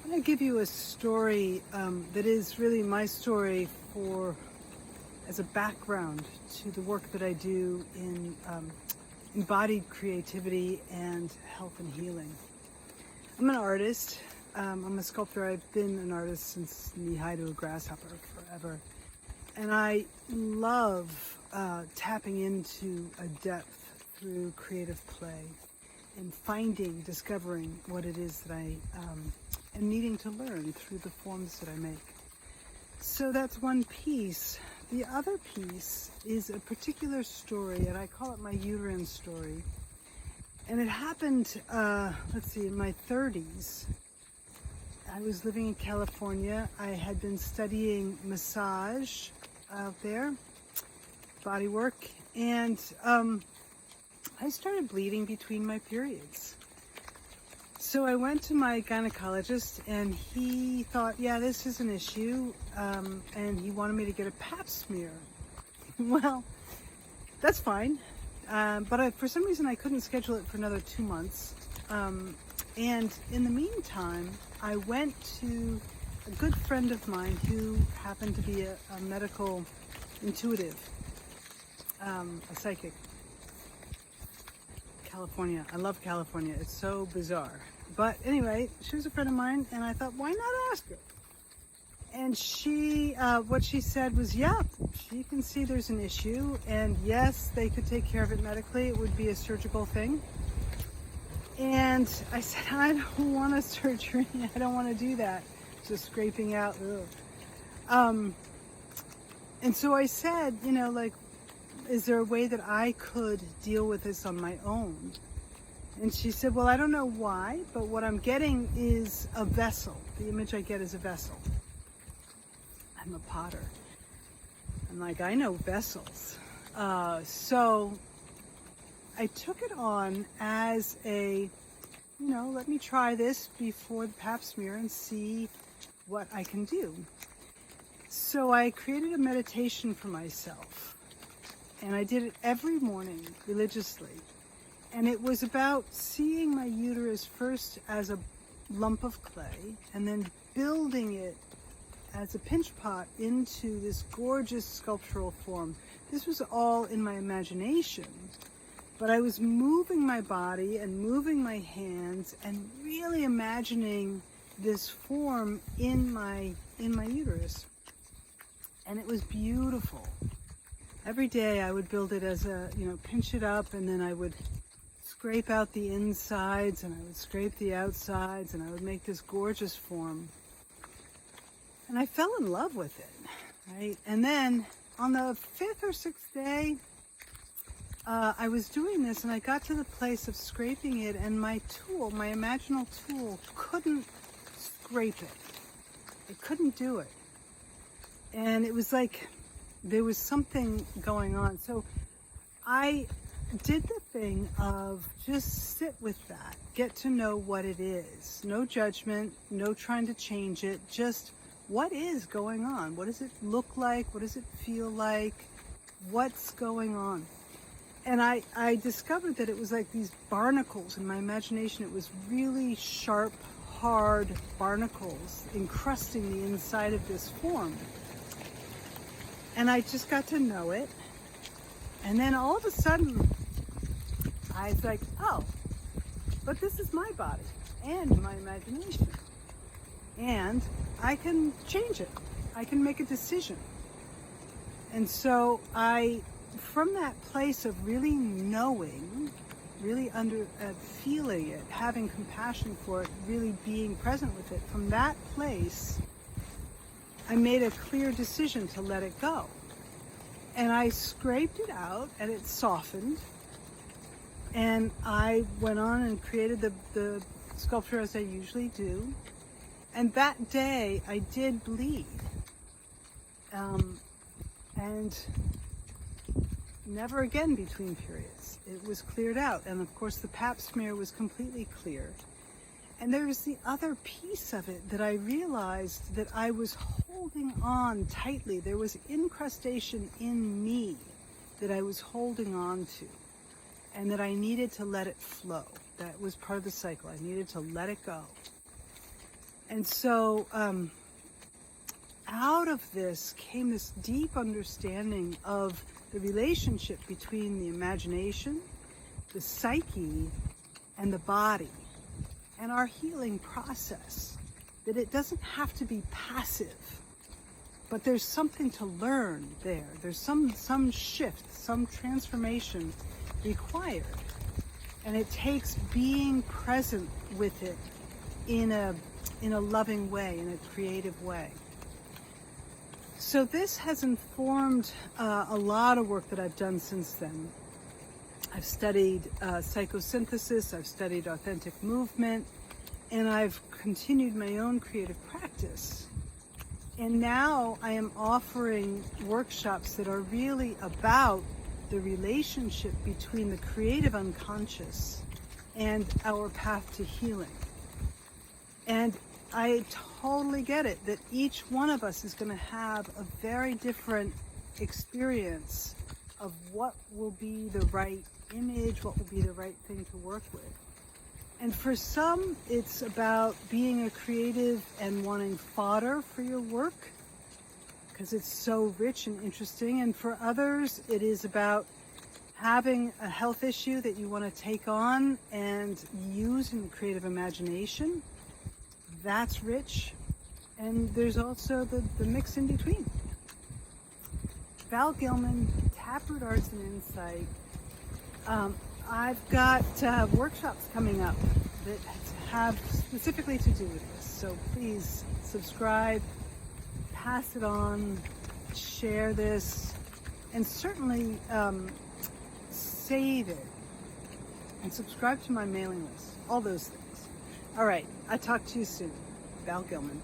I'm going to give you a story that is really my story as a background to the work that I do in embodied creativity and health and healing. I'm an artist. I'm a sculptor. I've been an artist since knee-high to a grasshopper forever. And I love tapping into a depth through creative play and discovering what it is that I am needing to learn through the forms that I make. So that's one piece. The other piece is a particular story, and I call it my uterine story. And it happened, in my 30s. I was living in California. I had been studying massage out there, body work, and I started bleeding between my periods. So I went to my gynecologist, and he thought, yeah, this is an issue, and he wanted me to get a pap smear. Well, that's fine, but for some reason I couldn't schedule it for another 2 months. And in the meantime, I went to a good friend of mine who happened to be a medical intuitive, a psychic. California. I love California. It's so bizarre. But anyway, she was a friend of mine, and I thought, why not ask her? And she, what she said was, yeah, she can see there's an issue, and yes, they could take care of it medically. It would be a surgical thing. And I said, I don't want a surgery. I don't want to do that. Just scraping out. And so I said, is there a way that I could deal with this on my own? And she said, well, I don't know why, but what I'm getting is a vessel. The image I get is a vessel. I'm a potter. I'm like, I know vessels. So I took it on as let me try this before the pap smear and see what I can do. So I created a meditation for myself. And I did it every morning religiously. And it was about seeing my uterus first as a lump of clay and then building it as a pinch pot into this gorgeous sculptural form. This was all in my imagination, but I was moving my body and moving my hands and really imagining this form in my uterus. And it was beautiful. Every day I would build it as pinch it up, and then I would scrape out the insides and I would scrape the outsides, and I would make this gorgeous form. And I fell in love with it, right? And then on the 5th or 6th day, I was doing this, and I got to the place of scraping it, and my imaginal tool couldn't scrape it. It couldn't do it. And it was like there was something going on. So I did the thing of just sit with that, get to know what it is. No judgment, no trying to change it, just what is going on? What does it look like? What does it feel like? What's going on? And I discovered that it was like these barnacles. In my imagination, it was really sharp, hard barnacles encrusting the inside of this form. And I just got to know it. And then all of a sudden, I was like, oh, but this is my body and my imagination. And I can change it. I can make a decision. And so from that place of really knowing, really feeling it, having compassion for it, really being present with it, from that place, I made a clear decision to let it go. And I scraped it out, and it softened. And I went on and created the sculpture as I usually do. And that day, I did bleed. And never again between periods. It was cleared out. And of course, the pap smear was completely clear. And there was the other piece of it that I realized that I was holding on tightly. There was incrustation in me that I was holding on to, and that I needed to let it flow. That was part of the cycle. I needed to let it go. And so out of this came this deep understanding of the relationship between the imagination, the psyche, and the body, and our healing process. That it doesn't have to be passive, but there's something to learn there. There's some shift, some transformation required. And it takes being present with it in a loving way, in a creative way. So this has informed a lot of work that I've done since then. I've studied psychosynthesis, I've studied authentic movement, and I've continued my own creative practice. And now I am offering workshops that are really about the relationship between the creative unconscious and our path to healing. And I totally get it that each one of us is going to have a very different experience of what will be the right image, what will be the right thing to work with. And for some, it's about being a creative and wanting fodder for your work because it's so rich and interesting. And for others, it is about having a health issue that you want to take on and use in creative imagination. That's rich. And there's also the mix in between. Val Gilman, Taproot Arts and Insight. I've got workshops coming up that have specifically to do with this. So please subscribe, pass it on, share this, and certainly save it. And subscribe to my mailing list. All those things. All right. I'll talk to you soon. Val Gilman.